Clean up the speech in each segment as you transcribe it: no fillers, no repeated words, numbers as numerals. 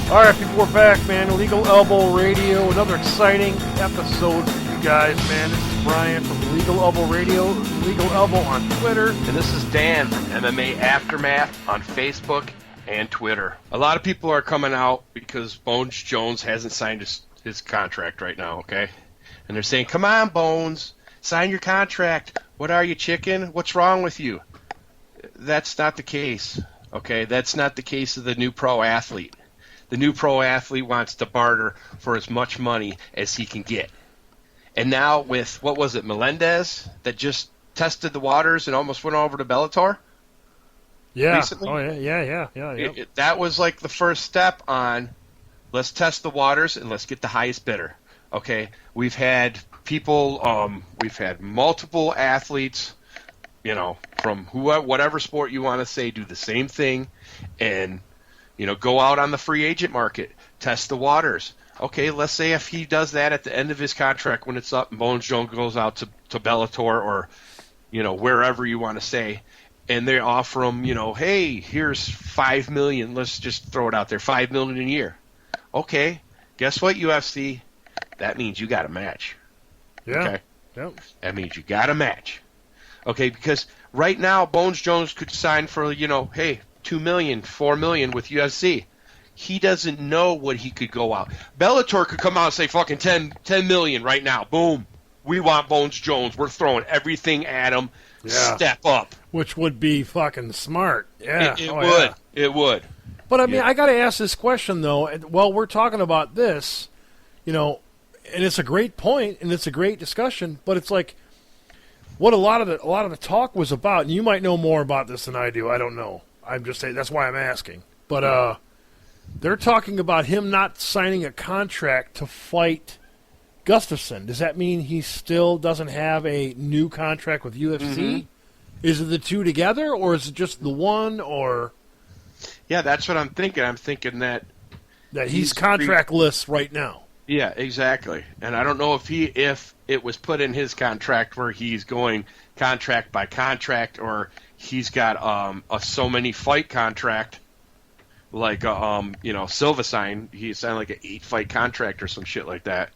All right, people, we're back, man. Legal Elbow Radio, another exciting episode for you guys, man. This is Brian from Legal Elbow Radio, Legal Elbow on Twitter. And this is Dan from MMA Aftermath on Facebook and Twitter. A lot of people are coming out because Bones Jones hasn't signed his contract right now, okay? And they're saying, come on, Bones, sign your contract. What are you, chicken? What's wrong with you? That's not the case, okay? That's not the case of the new pro athlete. The new pro athlete wants to barter for as much money as he can get. And now with, what was it, Melendez that just tested the waters and almost went over to Bellator? Yeah. Recently? Oh, yeah. That was like the first step on, let's test the waters and let's get the highest bidder. Okay? We've had people, we've had multiple athletes, you know, from whatever sport you want to say, do the same thing and, you know, go out on the free agent market, test the waters. Okay, let's say if he does that at the end of his contract when it's up and Bones Jones goes out to Bellator or, you know, wherever you want to say, and they offer him, you know, hey, here's $5 million. Let's just throw it out there, $5 million a year. Okay, guess what, UFC? That means you got a match. Yeah. Okay? Yep. That means you got a match. Okay, because right now Bones Jones could sign for, you know, hey, $2 million, $4 million with UFC. He doesn't know what he could go out. Bellator could come out and say fucking $10 million right now. Boom. We want Bones Jones. We're throwing everything at him. Yeah. Step up. Which would be fucking smart. Yeah. It Oh, would. yeah. It would. But, I mean, I got to ask this question, though. While we're talking about this, you know, and it's a great point, and it's a great discussion, but it's like what a lot of the talk was about, and you might know more about this than I do. I don't know. I'm just saying, that's why I'm asking. But they're talking about him not signing a contract to fight Gustafsson. Does that mean he still doesn't have a new contract with UFC? Mm-hmm. Is it the two together, or is it just the one? Or yeah, that's what I'm thinking. I'm thinking that he's contractless right now. Yeah, exactly. And I don't know if it was put in his contract where he's going contract by contract, or he's got a so many fight contract, like you know, Silva signed. He signed like an 8-fight contract or some shit like that.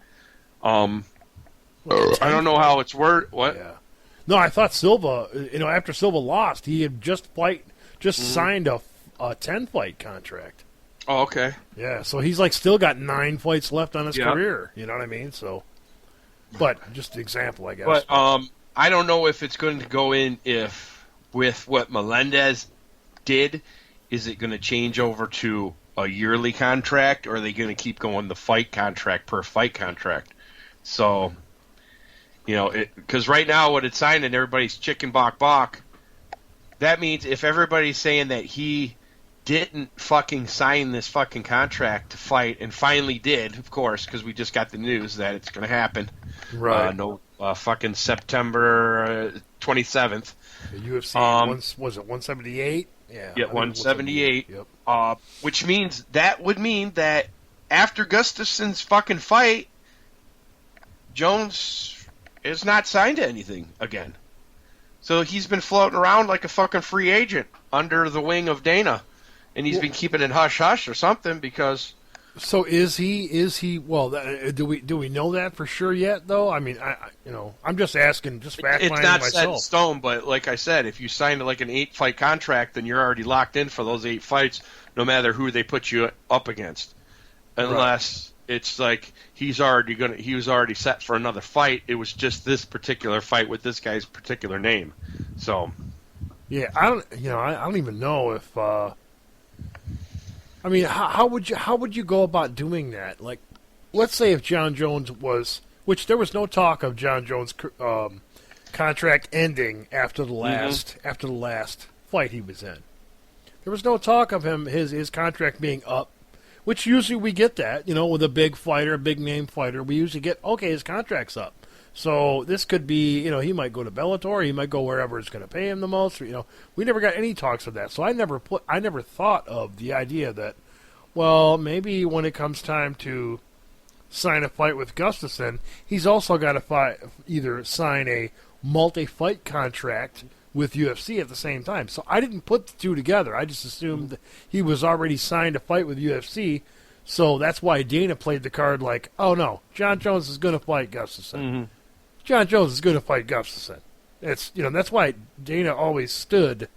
I don't know how it's worded. What? Yeah. No, I thought Silva. You know, after Silva lost, he had just signed a 10-fight contract. Oh, okay. Yeah, so he's like still got 9 fights left on his career. You know what I mean? So, but just an example, I guess. But I don't know if it's going to go in with what Melendez did. Is it going to change over to a yearly contract, or are they going to keep going the fight contract per fight contract? So, you know, because right now what it's signed and everybody's chicken bok, that means if everybody's saying that he didn't fucking sign this fucking contract to fight and finally did, of course, because we just got the news that it's going to happen. Right. Fucking September 27th. The UFC, was it 178? Yeah, 178. Yep. Which means that would mean that after Gustafsson's fucking fight, Jones is not signed to anything again. So he's been floating around like a fucking free agent under the wing of Dana. And he's been keeping it hush-hush or something because... So is he? Well, do we know that for sure yet? Though I mean, I'm just asking, just fact-finding myself. It's not set in stone, but like I said, if you signed like an 8-fight contract, then you're already locked in for those 8 fights, no matter who they put you up against, unless it's like he was already set for another fight. It was just this particular fight with this guy's particular name. So, yeah, I don't even know if. I mean, how would you go about doing that? Like, let's say if John Jones which there was no talk of John Jones' contract ending after the last fight he was in. There was no talk of his contract being up, which usually we get that, you know, with a big fighter, a big name fighter. We usually get, okay, his contract's up. So this could be, you know, he might go to Bellator, he might go wherever it's going to pay him the most. Or, you know, we never got any talks of that. So I never thought of the idea that, well, maybe when it comes time to sign a fight with Gustafsson, he's also got to either sign a multi-fight contract with UFC at the same time. So I didn't put the two together. I just assumed that he was already signed to fight with UFC. So that's why Dana played the card like, oh no, John Jones is going to fight Gustafsson. Mm-hmm. John Jones is going to fight Gustafsson. It's that's why Dana always stood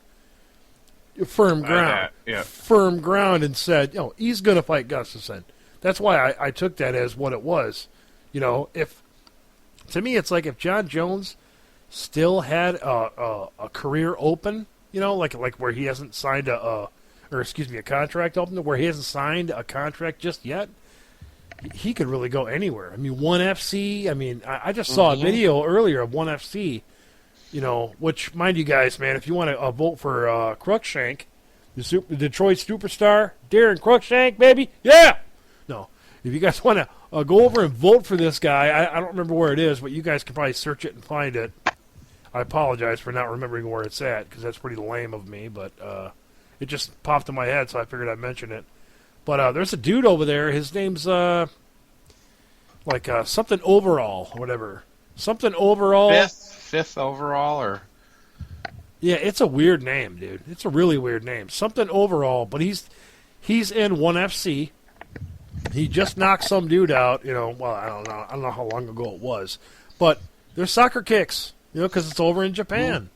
firm ground, firm ground, and said, he's going to fight Gustafsson. That's why I took that as what it was. If to me it's like if John Jones still had a career open, like where he hasn't signed a contract open, where he hasn't signed a contract just yet, he could really go anywhere. I mean, ONE FC. I mean, I just saw a video earlier of ONE FC. Which, mind you guys, man, if you want to vote for Cruikshank, the Detroit superstar, Darren Cruikshank, baby, yeah! No. If you guys want to go over and vote for this guy, I don't remember where it is, but you guys can probably search it and find it. I apologize for not remembering where it's at, because that's pretty lame of me, but it just popped in my head, so I figured I'd mention it. But there's a dude over there, his name's something overall, or whatever. Something overall. Fifth overall, or yeah, it's a weird name, dude. It's a really weird name. Something overall, but he's in ONE FC. He just knocked some dude out. Well, I don't know how long ago it was, but they're soccer kicks. Because it's over in Japan.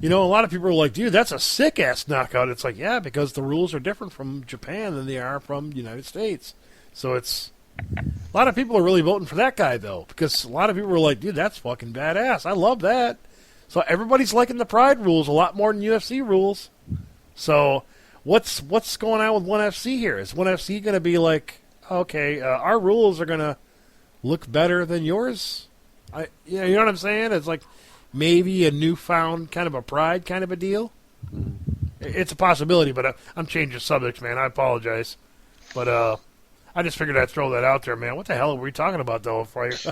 A lot of people are like, dude, that's a sick ass knockout. It's like, yeah, because the rules are different from Japan than they are from the United States. So it's. A lot of people are really voting for that guy, though, because a lot of people are like, dude, that's fucking badass. I love that. So everybody's liking the Pride rules a lot more than UFC rules. So what's going on with ONE FC here? Is ONE FC going to be like, okay, our rules are going to look better than yours? You know what I'm saying? It's like maybe a newfound kind of a Pride kind of a deal. It's a possibility, but I'm changing subjects, man. I apologize. But I just figured I'd throw that out there, man. What the hell were we talking about, though?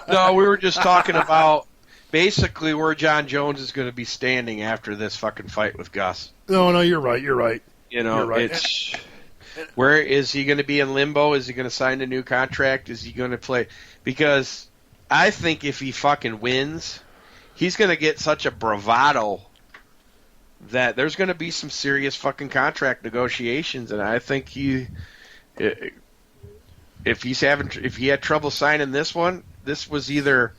No, we were just talking about basically where John Jones is going to be standing after this fucking fight with Gus. No, you're right. You're right. You're right. It's where is he going to be in limbo? Is he going to sign a new contract? Is he going to play? Because I think if he fucking wins, he's going to get such a bravado that there's going to be some serious fucking contract negotiations, and I think if he had trouble signing this one, this was either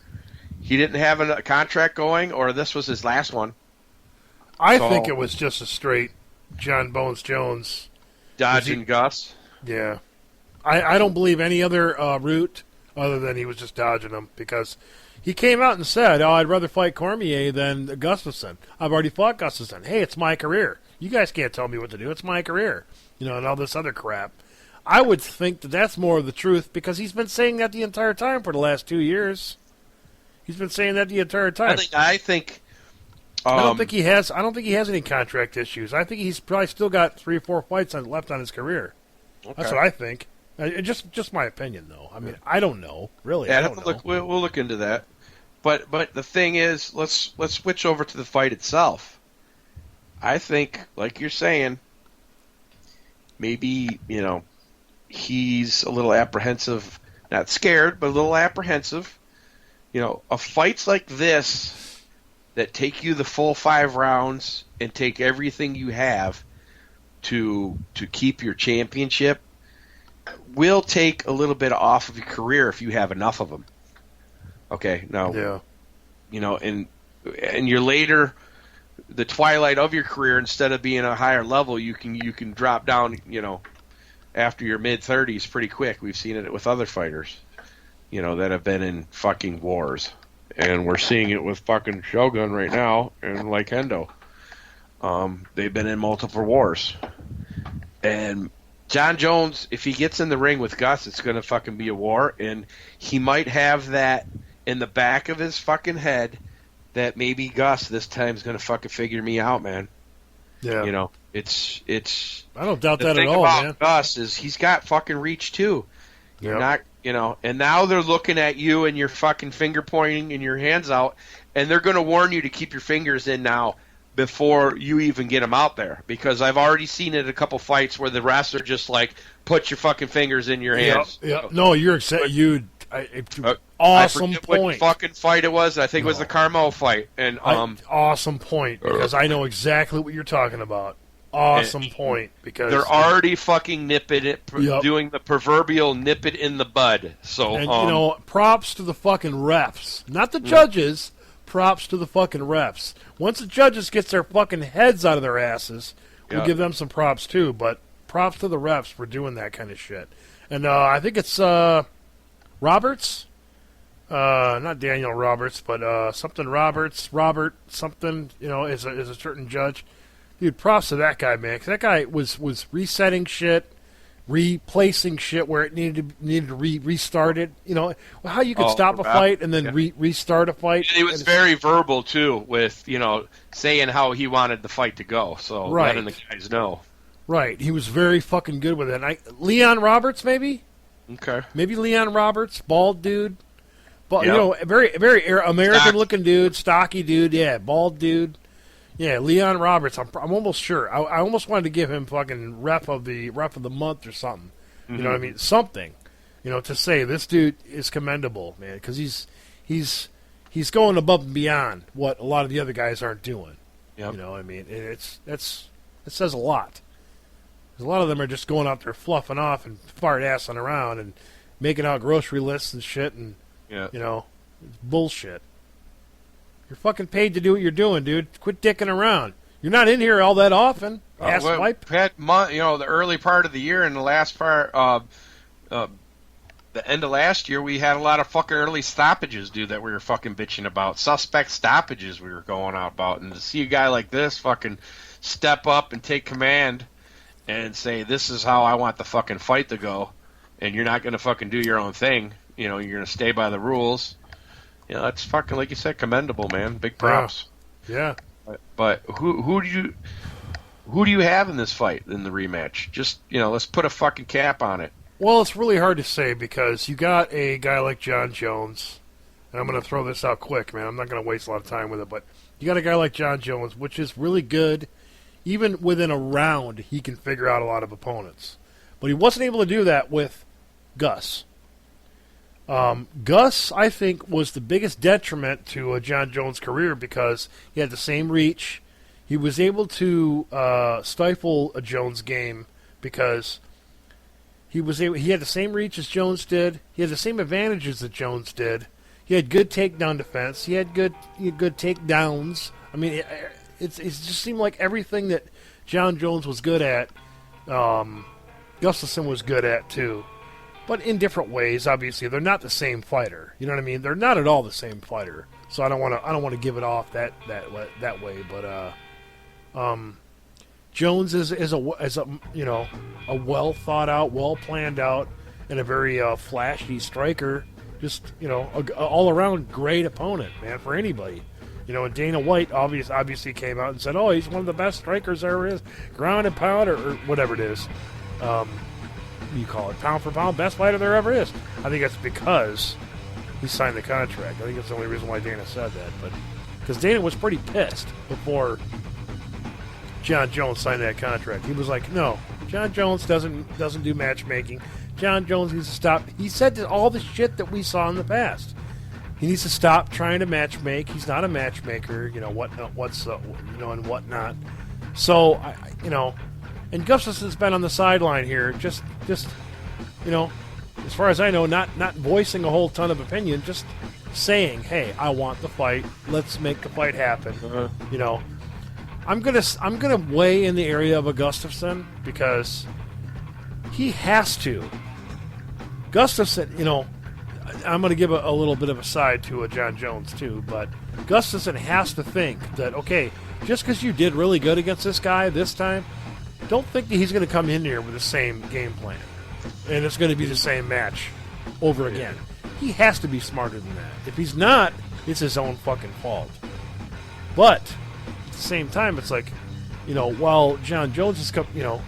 he didn't have a contract going or this was his last one. I think it was just a straight John Bones Jones dodging Gus. Yeah, I don't believe any other route other than he was just dodging him, because he came out and said, I'd rather fight Cormier than Gustafsson. I've already fought Gustafsson. Hey, it's my career. You guys can't tell me what to do. It's my career. And all this other crap. I would think that that's more of the truth, because he's been saying that the entire time for the last 2 years. He's been saying that the entire time. I think. I don't think he has any contract issues. I think he's probably still got 3 or 4 fights left on his career. Okay. That's what I think. Just my opinion, though. I mean, I don't know, really. Yeah, I don't know. We'll look into that. But the thing is, let's switch over to the fight itself. I think, like you're saying, maybe he's a little apprehensive, not scared, but a little apprehensive. A fights like this that take you the full 5 rounds and take everything you have to keep your championship will take a little bit off of your career if you have enough of them. Okay, now, and you're later, the twilight of your career, instead of being a higher level, you can drop down, after your mid-30s pretty quick. We've seen it with other fighters, that have been in fucking wars. And we're seeing it with fucking Shogun right now and like Hendo. They've been in multiple wars. And John Jones, if he gets in the ring with Gus, it's going to fucking be a war. And he might have that in the back of his fucking head that maybe Gus this time is going to fucking figure me out, man. Yeah. It's. I don't doubt that at all, man. The thing about Gus is he's got fucking reach too. You're not, and now they're looking at you and you're fucking finger pointing and your hands out, and they're going to warn you to keep your fingers in now before you even get them out there, because I've already seen it in a couple fights where the refs are just like, put your fucking fingers in your hands. Yeah. No, you're awesome point. What fucking fight it was. I think it was the Carmel fight. And awesome point, because I know exactly what you're talking about. awesome point because they're already fucking nipping it, Yep. doing the proverbial nip it in the bud. So, and props to the fucking refs, not the judges. Props to the fucking refs. Once the judges get their fucking heads out of their asses, we'll give them some props too. But props to the refs for doing that kind of shit. And I think it's Roberts. Not Daniel Roberts, but something Roberts, Robert something, is a certain judge. Dude, props to that guy, man. 'Cause that guy was resetting shit, replacing shit where it needed to restart it. How you could stop a fight and then restart a fight. And he was very verbal, too, with, saying how he wanted the fight to go. So letting the guys know. Right. He was very fucking good with it. Leon Roberts, maybe? Okay. Maybe Leon Roberts, bald dude. But, very, very American-looking dude, stocky dude, yeah, bald dude. Yeah, Leon Roberts. I'm almost sure. I almost wanted to give him fucking ref of the month or something. You know what I mean? Something. To say this dude is commendable, man, because he's going above and beyond what a lot of the other guys aren't doing. Yep. You know what I mean? It says a lot. 'Cause a lot of them are just going out there fluffing off and fart-assing around and making out grocery lists and shit and, it's bullshit. You're fucking paid to do what you're doing, dude. Quit dicking around. You're not in here all that often. Ass wipe. Had the early part of the year and the last part, the end of last year, we had a lot of fucking early stoppages, dude, that we were fucking bitching about. Suspect stoppages we were going out about. And to see a guy like this fucking step up and take command and say, this is how I want the fucking fight to go, and you're not going to fucking do your own thing. You're going to stay by the rules. That's fucking, like you said, commendable, man. Big props. Yeah. But who do you have in this fight, in the rematch? Just, let's put a fucking cap on it. Well, it's really hard to say because you got a guy like John Jones, and I'm going to throw this out quick, man. I'm not going to waste a lot of time with it, but you got a guy like John Jones, which is really good. Even within a round, he can figure out a lot of opponents. But he wasn't able to do that with Gus. Gus, I think, was the biggest detriment to John Jones' career because he had the same reach. He was able to stifle a Jones game because he had the same reach as Jones did. He had the same advantages that Jones did. He had good takedown defense. He had good takedowns. I mean, it just seemed like everything that John Jones was good at, Gustafsson was good at too. But in different ways, obviously. They're not the same fighter. You know what I mean? They're not at all the same fighter. So I don't want to give it off that way. But Jones is a well thought out, well planned out, and a very flashy striker. Just all around great opponent, man, for anybody. And Dana White obviously came out and said, "Oh, he's one of the best strikers there is, ground and pound or whatever it is." You call it pound for pound, best fighter there ever is. I think that's because he signed the contract. I think that's the only reason why Dana said that. But because Dana was pretty pissed before John Jones signed that contract. He was like, "No, John Jones doesn't do matchmaking. John Jones needs to stop." He said all the shit that we saw in the past. He needs to stop trying to matchmake. He's not a matchmaker. And whatnot. So And Gustafsson's been on the sideline here, just as far as I know, not voicing a whole ton of opinion, just saying, "Hey, I want the fight. Let's make the fight happen." I'm gonna weigh in the area of a Gustafsson because he has to. Gustafsson, I'm gonna give a little bit of a side to a John Jones too, but Gustafsson has to think that just because you did really good against this guy this time. Don't think that he's going to come in here with the same game plan, and it's going to be the same match over again. He has to be smarter than that. If he's not, it's his own fucking fault. But at the same time, it's like, while John Jones is,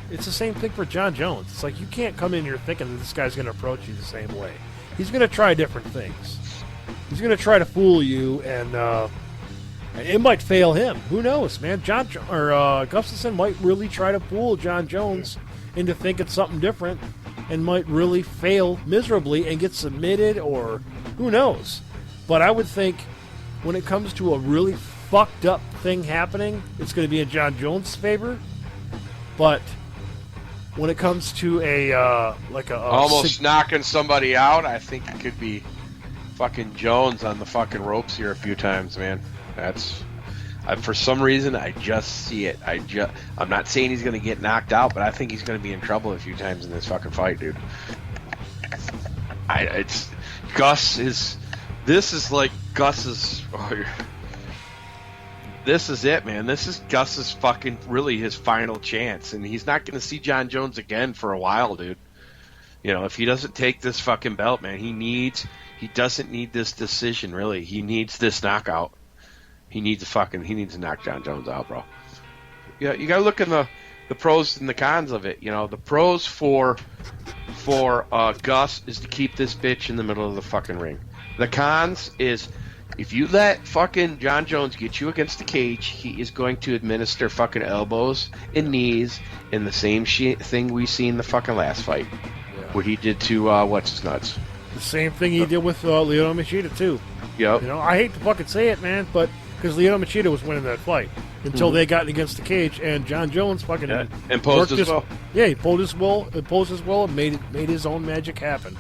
it's the same thing for John Jones. It's like you can't come in here thinking that this guy's going to approach you the same way. He's going to try different things. He's going to try to fool you, and it might fail him. Who knows, man? Gustafsson might really try to fool John Jones into thinking something different and might really fail miserably and get submitted, or who knows. But I would think when it comes to a really fucked up thing happening, it's going to be in John Jones' favor. But when it comes to almost knocking somebody out, I think it could be fucking Jones on the fucking ropes here a few times, man. For some reason, I just see it. I'm not saying he's going to get knocked out, but I think he's going to be in trouble a few times in this fucking fight, dude. This is like Gus's. This is it, man. This is Gus's fucking really his final chance, and he's not going to see John Jones again for a while, dude. You know, if he doesn't take this fucking belt, man, he doesn't need this decision, really. He needs this knockout. He needs to knock John Jones out, bro. Yeah, you got to look in the pros and the cons of it. You know, the pros for Gus is to keep this bitch in the middle of the fucking ring. The cons is if you let fucking John Jones get you against the cage, he is going to administer fucking elbows and knees in the same thing we see in the fucking last fight. Yeah. What he did to what's his nuts. The same thing he did with Lyoto Machida too. Yep. You know, I hate to fucking say it, man, but because Lyoto Machida was winning that fight until they got against the cage, and John Jones fucking imposed his will. Yeah, he pulled his will, and made his own magic happen.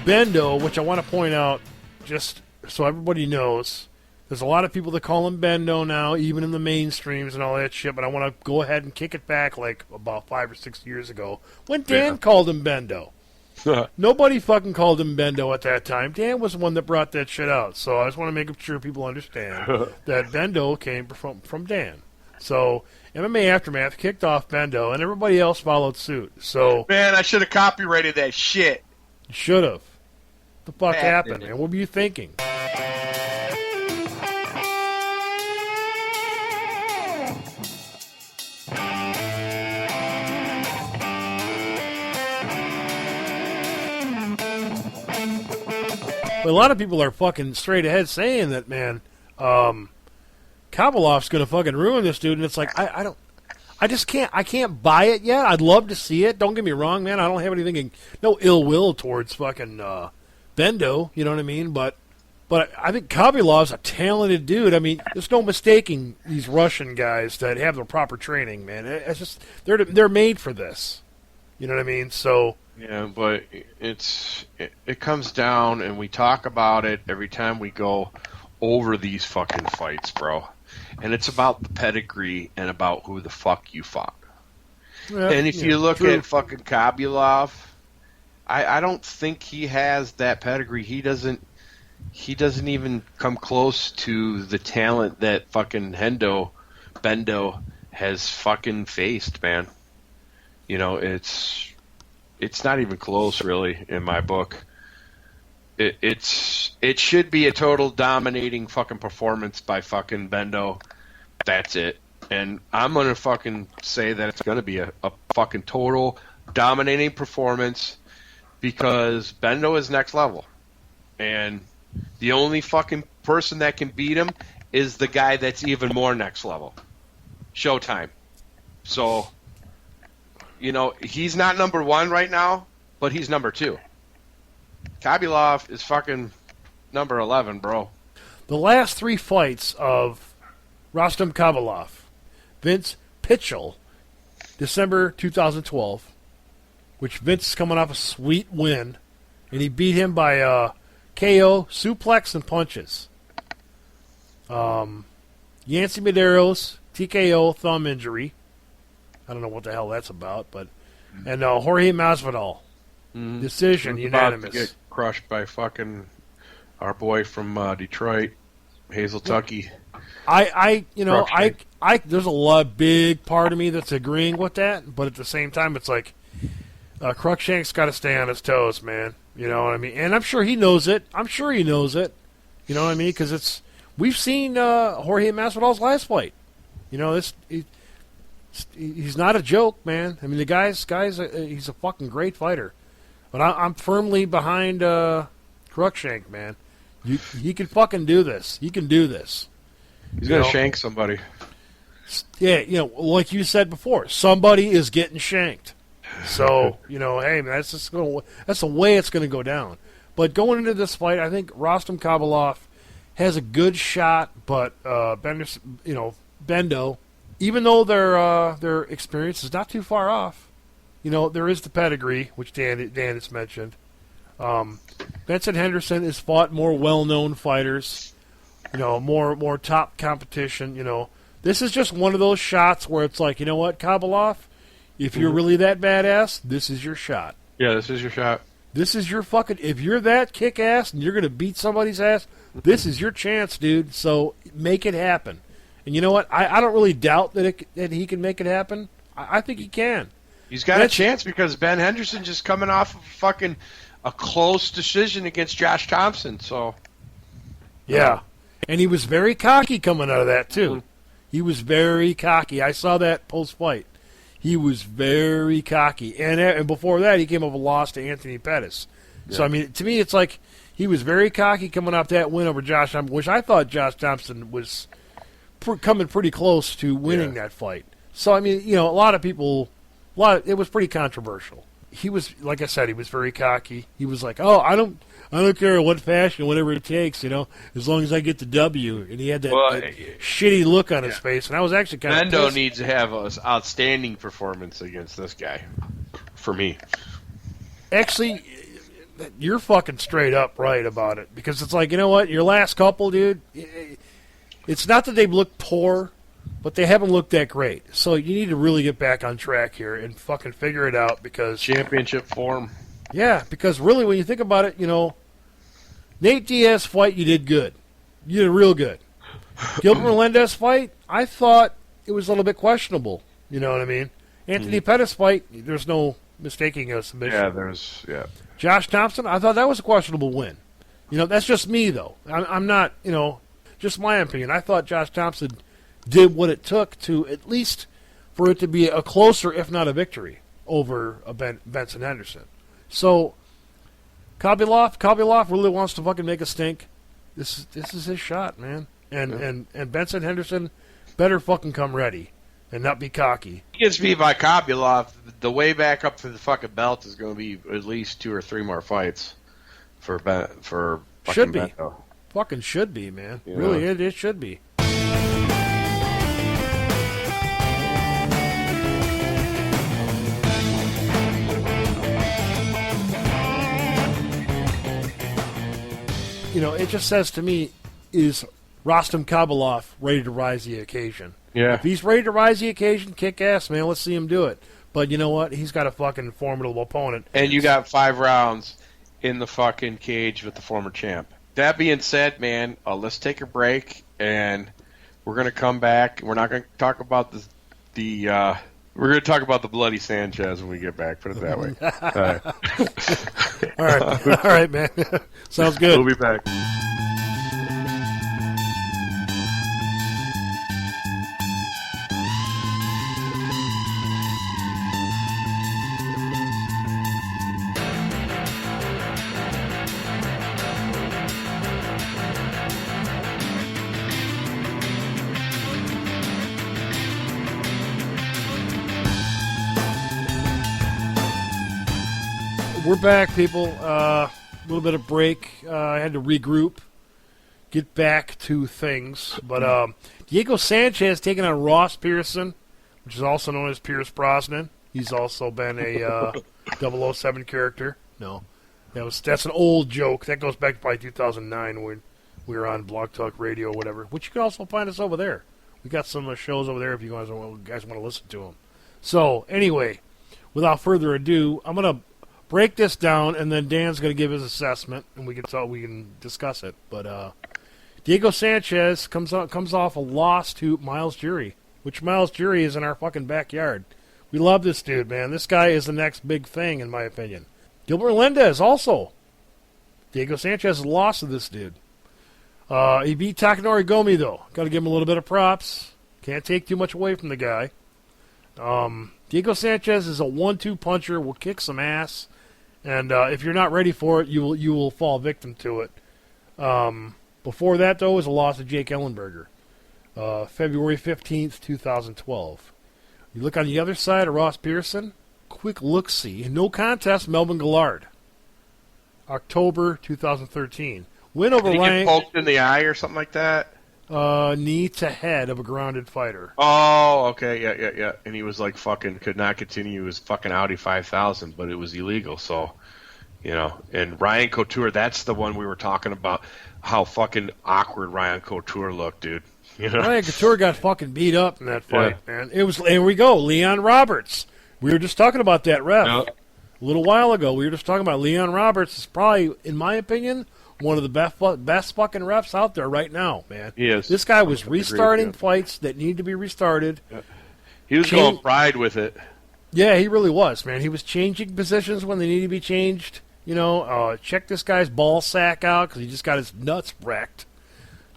Bendo, which I want to point out, just so everybody knows, there's a lot of people that call him Bendo now, even in the mainstreams and all that shit, but I want to go ahead and kick it back like about 5 or 6 years ago when Dan called him Bendo. Nobody fucking called him Bendo at that time. Dan was the one that brought that shit out, so I just want to make sure people understand that Bendo came from Dan. So MMA Aftermath kicked off Bendo, and everybody else followed suit. So man, I should have copyrighted that shit. You should have. What the fuck happened, man? What were you thinking? But a lot of people are fucking straight ahead saying that, man, Khabilov's gonna fucking ruin this dude, and it's like I can't buy it yet. I'd love to see it. Don't get me wrong, man. I don't have anything, no ill will towards fucking Bendo. You know what I mean? But I think Khabilov's a talented dude. I mean, there's no mistaking these Russian guys that have the proper training, man. It's just they're made for this. You know what I mean? So yeah, but it comes down, and we talk about it every time we go over these fucking fights, bro. And it's about the pedigree and about who the fuck you fought. Yeah, and if you look at fucking Khabilov, I don't think he has that pedigree. He doesn't even come close to the talent that fucking Bendo has fucking faced, man. You know, it's not even close, really, in my book. It should be a total dominating fucking performance by fucking Bendo. That's it. And I'm going to fucking say that it's going to be a fucking total dominating performance because Bendo is next level. And the only fucking person that can beat him is the guy that's even more next level. Showtime. So, you know, he's not number one right now, but he's number two. Khabilov is fucking number 11, bro. The last 3 fights of Rostam Khabilov, Vince Pitchell, December 2012, which Vince is coming off a sweet win, and he beat him by KO, suplex, and punches. Yancy Medeiros, TKO, thumb injury. I don't know what the hell that's about, but and Jorge Masvidal, decision, unanimous. About to get crushed by fucking our boy from Detroit, Hazel Tucky. There's a big part of me that's agreeing with that, but at the same time, it's like Cruikshank's got to stay on his toes, man. You know what I mean? And I'm sure he knows it. You know what I mean? Because we've seen Jorge Masvidal's last fight. You know, he's not a joke, man. I mean, the guy's he's a fucking great fighter. But I'm firmly behind Cruikshank, man. He can fucking do this. He can do this. He's going to shank somebody. Yeah, you know, like you said before, somebody is getting shanked. So, hey, man, that's the way it's going to go down. But going into this fight, I think Rostam Khabilov has a good shot, but Bendo, even though their experience is not too far off, there is the pedigree, which Dan has mentioned. Benson Henderson has fought more well-known fighters, more top competition. This is just one of those shots where it's like, you know what, Khabilov, if you're really that badass, this is your shot. Yeah, this is your shot. This is your fucking... If you're that kick-ass and you're going to beat somebody's ass, this is your chance, dude. So make it happen. And you know what? I don't really doubt that he can make it happen. I think he can. He's got a chance because Ben Henderson just coming off of a close decision against Josh Thompson. So yeah. And he was very cocky coming out of that, too. He was very cocky. I saw that post-fight. He was very cocky. And before that, he came up with a loss to Anthony Pettis. Yeah. So, I mean, to me, it's like he was very cocky coming off that win over Josh Thompson, which I thought Josh Thompson was coming pretty close to winning that fight. So, I mean, a lot of people, it was pretty controversial. He was, like I said, he was very cocky. He was like, oh, I don't care what fashion, whatever it takes, as long as I get the W. And he had that shitty look on his face, and I was actually kind of Bendo needs to have an outstanding performance against this guy, for me. Actually, you're fucking straight up right about it, because it's like, you know what, your last couple, dude, it's not that they've looked poor, but they haven't looked that great. So you need to really get back on track here and fucking figure it out, because... Championship form. Yeah, because really, when you think about it, Nate Diaz fight, you did good. You did real good. Gilbert Melendez fight, I thought it was a little bit questionable. You know what I mean? Anthony Pettis fight, there's no mistaking a submission. Yeah, Josh Thompson, I thought that was a questionable win. That's just me, though. I'm not, just my opinion. I thought Josh Thompson did what it took to, at least for it to be a closer, if not a victory, over Benson Henderson. So, Khabilov really wants to fucking make a stink. This is his shot, man. And Benson Henderson better fucking come ready and not be cocky. He gets beat by Khabilov. The way back up to the fucking belt is going to be at least 2 or 3 more fights for should be. Bendo. Fucking should be, man. Yeah. Really, it should be. It just says to me, is Rostam Khabilov ready to rise the occasion? Yeah. If he's ready to rise the occasion, kick ass, man. Let's see him do it. But you know what? He's got a fucking formidable opponent. And you got 5 rounds in the fucking cage with the former champ. That being said, man, let's take a break, and we're going to come back. We're not going to talk about we're going to talk about the bloody Sanchez when we get back. Put it that way. All right. All right, man. Sounds good. We'll be back. We're back, people. A little bit of break. I had to regroup, get back to things. But Diego Sanchez taking on Ross Pearson, which is also known as Pierce Brosnan. He's also been a 007 character. No, that's an old joke. That goes back to probably 2009 when we were on Blog Talk Radio or whatever, which you can also find us over there. We got some shows over there if you guys want to listen to them. So, anyway, without further ado, I'm going to break this down, and then Dan's going to give his assessment, and we can discuss it. But Diego Sanchez comes off a loss to Miles Jury, which Miles Jury is in our fucking backyard. We love this dude, man. This guy is the next big thing, in my opinion. Gilbert Melendez also. Diego Sanchez lost to this dude. He beat Takanori Gomi, though. Got to give him a little bit of props. Can't take too much away from the guy. Diego Sanchez is a 1-2 puncher, will kick some ass. And if you're not ready for it, you will fall victim to it. Before that, though, was a loss to Jake Ellenberger, February 15th, 2012. You look on the other side of Ross Pearson, quick look-see. No contest, Melvin Gillard. October 2013. Win over Did he Ryan. get poked in the eye or something like that? Knee to head of a grounded fighter. Oh, okay, yeah. And he was like fucking could not continue his fucking Audi 5000, but it was illegal. So, and Ryan Couture, that's the one we were talking about. How fucking awkward Ryan Couture looked, dude. Ryan Couture got fucking beat up in that fight, man. It was. Here we go, Leon Roberts. We were just talking about that ref a little while ago. We were just talking about Leon Roberts is probably, in my opinion, one of the best fucking refs out there right now, man. He is. This guy was restarting fights that need to be restarted. Yeah. He was going pride with it. Yeah, he really was, man. He was changing positions when they needed to be changed. Check this guy's ball sack out because he just got his nuts wrecked.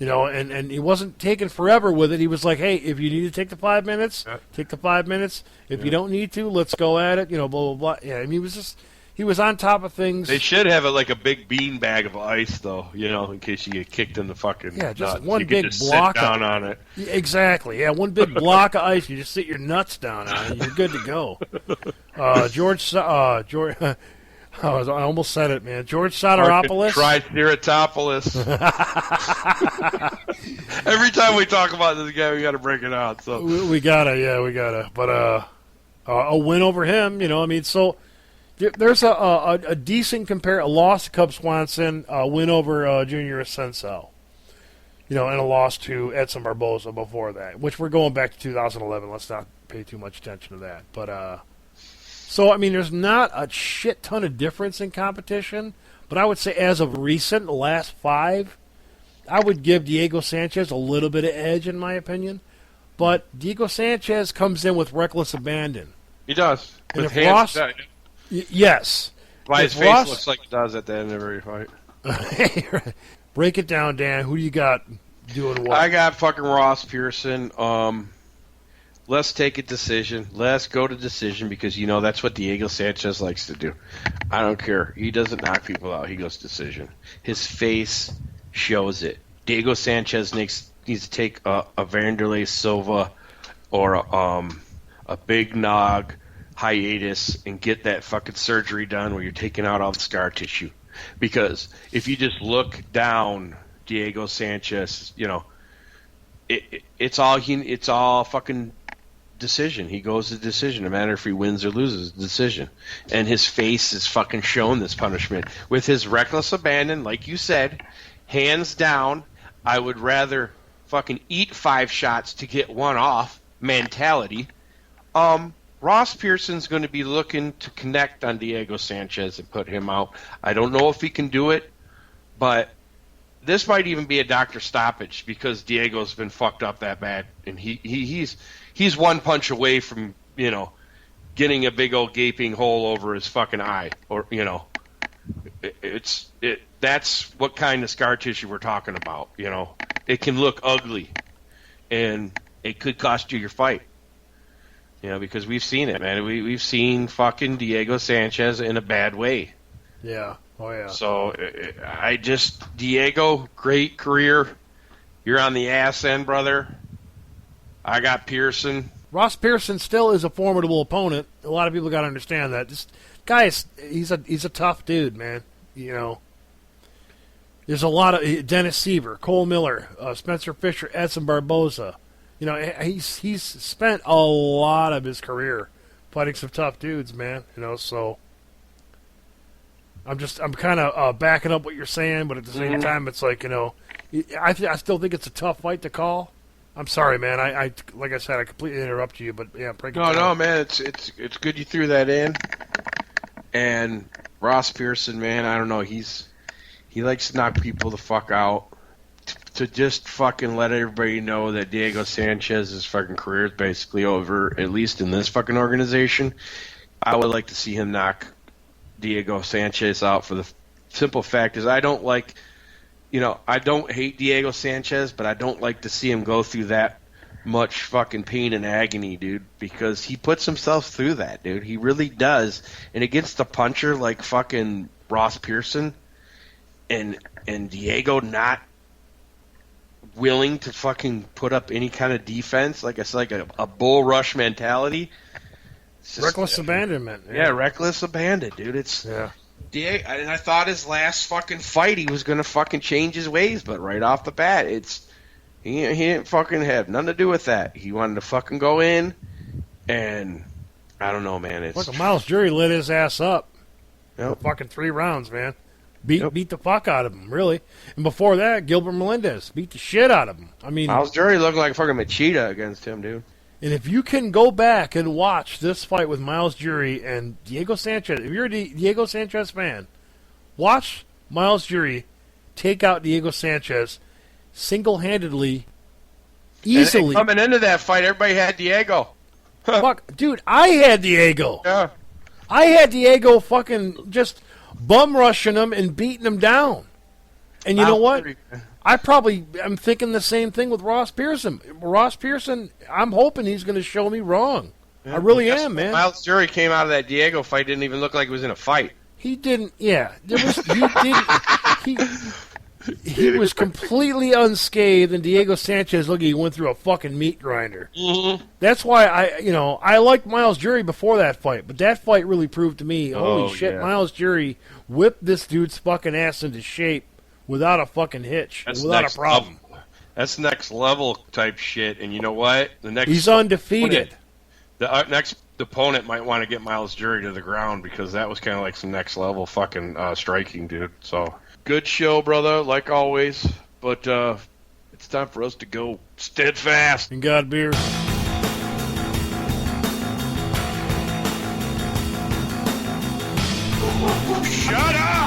And he wasn't taking forever with it. He was like, hey, if you need to take the 5 minutes, take the 5 minutes. If you don't need to, let's go at it. Blah, blah, blah. Yeah, I mean, he was on top of things. They should have a big bean bag of ice, though, in case you get kicked in the fucking just nuts. one you big can just block sit down on it. Exactly. Yeah, one big block of ice. You just sit your nuts down on it. You're good to go. George. I almost said it, man. George Soteropoulos. Triceratopoulos. Every time we talk about this guy, we got to break it out. So we gotta. But a win over him, so there's a decent a loss to Cub Swanson, a win over Junior Ascenso, and a loss to Edson Barboza before that, which we're going back to 2011. Let's not pay too much attention to that. But so, I mean, there's not a shit ton of difference in competition, but I would say as of recent, the last 5, I would give Diego Sanchez a little bit of edge, in my opinion. But Diego Sanchez comes in with reckless abandon. He does. And with if hands Ross, yes. Why his if face Ross, looks like it does at the end of every fight. Break it down, Dan. Who do you got doing what? I got fucking Ross Pearson. Let's take a decision. Let's go to decision because, that's what Diego Sanchez likes to do. I don't care. He doesn't knock people out. He goes decision. His face shows it. Diego Sanchez needs to take a Vanderlei Silva or a Big Nog hiatus and get that fucking surgery done where you're taking out all the scar tissue. Because if you just look down Diego Sanchez, it's all fucking decision. He goes to decision, no matter if he wins or loses, decision. And his face is fucking shown this punishment. With his reckless abandon, like you said, hands down, I would rather fucking eat 5 shots to get 1 off mentality. Ross Pearson's going to be looking to connect on Diego Sanchez and put him out. I don't know if he can do it, but this might even be a doctor stoppage because Diego's been fucked up that bad, and he's 1 punch away from getting a big old gaping hole over his fucking eye, or that's what kind of scar tissue we're talking about. It can look ugly, and it could cost you your fight. Because we've seen it, man. We've seen fucking Diego Sanchez in a bad way. Yeah. Oh, yeah. So, Diego, great career. You're on the ass end, brother. I got Pearson. Ross Pearson still is a formidable opponent. A lot of people got to understand that. This guy he's a tough dude, man. There's a lot of Dennis Seaver, Cole Miller, Spencer Fisher, Edson Barboza. He's spent a lot of his career fighting some tough dudes, man. So I'm kind of backing up what you're saying, but at the same time, it's like I still think it's a tough fight to call. I'm sorry, man. I like I said, I completely interrupted you, but yeah, break it down. No, man. It's good you threw that in. And Ross Pearson, man, I don't know. He likes to knock people the fuck out. To just fucking let everybody know that Diego Sanchez's fucking career is basically over, at least in this fucking organization. I would like to see him knock Diego Sanchez out for the simple fact is I don't like, I don't hate Diego Sanchez, but I don't like to see him go through that much fucking pain and agony, dude, because he puts himself through that, dude. He really does. And against a puncher like fucking Ross Pearson and Diego not willing to fucking put up any kind of defense, like I said, like a bull rush mentality. Reckless abandonment. Yeah, reckless abandon, dude. And I thought his last fucking fight he was gonna fucking change his ways, but right off the bat, he didn't fucking have nothing to do with that. He wanted to fucking go in, and I don't know, man. Look, Miles Jury lit his ass up. Yep. Fucking 3 rounds, man. Beat the fuck out of him, really. And before that, Gilbert Melendez beat the shit out of him. I mean, Miles Jury looked like fucking Machida against him, dude. And if you can go back and watch this fight with Miles Jury and Diego Sanchez, if you're a Diego Sanchez fan, watch Miles Jury take out Diego Sanchez single-handedly, easily. And coming into that fight, everybody had Diego. Fuck, dude, I had Diego. Yeah. I had Diego fucking just bum rushing him and beating him down. And you know what? I'm thinking the same thing with Ross Pearson. Ross Pearson, I'm hoping he's going to show me wrong. Yeah, I really am, man. Miles Jury came out of that Diego fight, didn't even look like he was in a fight. He didn't. Yeah, he was completely unscathed, and Diego Sanchez, look, he went through a fucking meat grinder. Mm-hmm. That's why I liked Miles Jury before that fight, but that fight really proved to me, holy shit, yeah. Miles Jury whipped this dude's fucking ass into shape without a fucking hitch, without a problem. That's next level type shit, and you know what? He's undefeated. The next opponent might want to get Miles Jury to the ground because that was kind of like some next level fucking striking, dude. So good show, brother, like always. But it's time for us to go steadfast. And God beer. Shut up!